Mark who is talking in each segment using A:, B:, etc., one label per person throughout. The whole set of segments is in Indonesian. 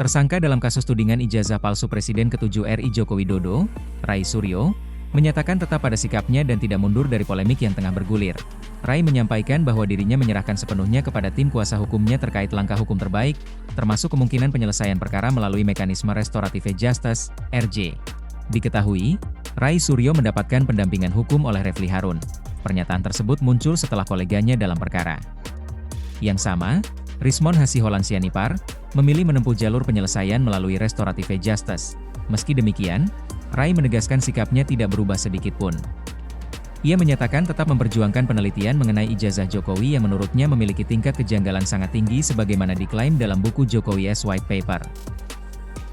A: Tersangka dalam kasus tudingan ijazah palsu Presiden ke-7 RI Joko Widodo, Rai Suryo, menyatakan tetap pada sikapnya dan tidak mundur dari polemik yang tengah bergulir. Rai menyampaikan bahwa dirinya menyerahkan sepenuhnya kepada tim kuasa hukumnya terkait langkah hukum terbaik, termasuk kemungkinan penyelesaian perkara melalui mekanisme restoratif justice, RJ. Diketahui, Rai Suryo mendapatkan pendampingan hukum oleh Refly Harun. Pernyataan tersebut muncul setelah koleganya dalam perkara yang sama, Rismon Hasiholan Sianipar, memilih menempuh jalur penyelesaian melalui restoratif justice. Meski demikian, Rai menegaskan sikapnya tidak berubah sedikit pun. Ia menyatakan tetap memperjuangkan penelitian mengenai ijazah Jokowi yang menurutnya memiliki tingkat kejanggalan sangat tinggi sebagaimana diklaim dalam buku Jokowi's White Paper.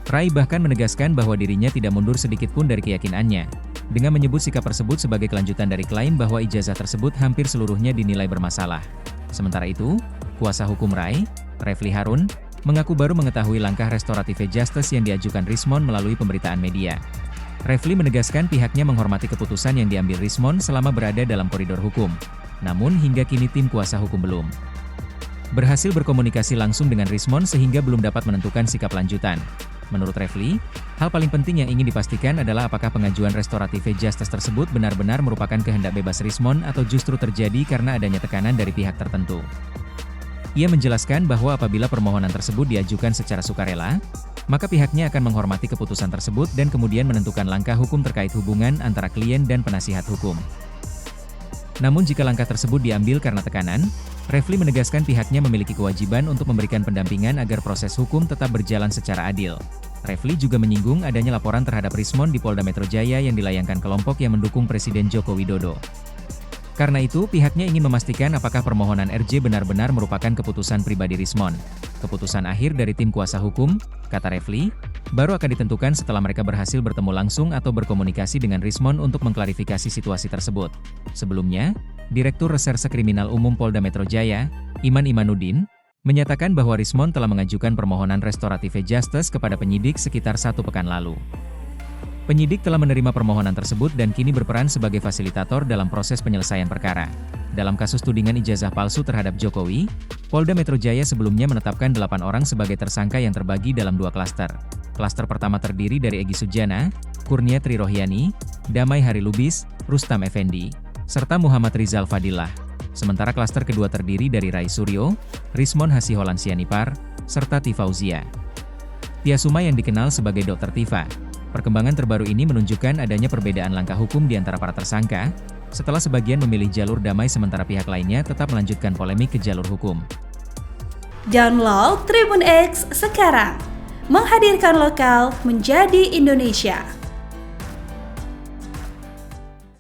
A: Rai bahkan menegaskan bahwa dirinya tidak mundur sedikit pun dari keyakinannya, dengan menyebut sikap tersebut sebagai kelanjutan dari klaim bahwa ijazah tersebut hampir seluruhnya dinilai bermasalah. Sementara itu, kuasa hukum Rai, Refly Harun, mengaku baru mengetahui langkah restoratif justice yang diajukan Rismon melalui pemberitaan media. Refly menegaskan pihaknya menghormati keputusan yang diambil Rismon selama berada dalam koridor hukum. Namun hingga kini tim kuasa hukum belum berhasil berkomunikasi langsung dengan Rismon sehingga belum dapat menentukan sikap lanjutan. Menurut Refly, hal paling penting yang ingin dipastikan adalah apakah pengajuan restoratif justice tersebut benar-benar merupakan kehendak bebas Rismon atau justru terjadi karena adanya tekanan dari pihak tertentu. Ia menjelaskan bahwa apabila permohonan tersebut diajukan secara sukarela, maka pihaknya akan menghormati keputusan tersebut dan kemudian menentukan langkah hukum terkait hubungan antara klien dan penasihat hukum. Namun jika langkah tersebut diambil karena tekanan, Refly menegaskan pihaknya memiliki kewajiban untuk memberikan pendampingan agar proses hukum tetap berjalan secara adil. Refly juga menyinggung adanya laporan terhadap Rismon di Polda Metro Jaya yang dilayangkan kelompok yang mendukung Presiden Joko Widodo. Karena itu, pihaknya ingin memastikan apakah permohonan RJ benar-benar merupakan keputusan pribadi Rismon. Keputusan akhir dari tim kuasa hukum, kata Refly, baru akan ditentukan setelah mereka berhasil bertemu langsung atau berkomunikasi dengan Rismon untuk mengklarifikasi situasi tersebut. Sebelumnya, Direktur Reserse Kriminal Umum Polda Metro Jaya, Iman Imanuddin, menyatakan bahwa Rismon telah mengajukan permohonan restoratif justice kepada penyidik sekitar 1 pekan lalu. Penyidik telah menerima permohonan tersebut dan kini berperan sebagai fasilitator dalam proses penyelesaian perkara. Dalam kasus tudingan ijazah palsu terhadap Jokowi, Polda Metro Jaya sebelumnya menetapkan 8 orang sebagai tersangka yang terbagi dalam 2 klaster. Klaster pertama terdiri dari Egy Sujana, Kurnia Tri Rohyani, Damai Hari Lubis, Rustam Effendi, serta Muhammad Rizal Fadillah. Sementara klaster kedua terdiri dari Rai Suryo, Rismon Hasiholan Sianipar, serta Tifauzia Tiasuma yang dikenal sebagai Dr. Tifa. Perkembangan terbaru ini menunjukkan adanya perbedaan langkah hukum di antara para tersangka, setelah sebagian memilih jalur damai sementara pihak lainnya tetap melanjutkan polemik ke jalur hukum.
B: Download Tribun X sekarang, menghadirkan lokal menjadi Indonesia.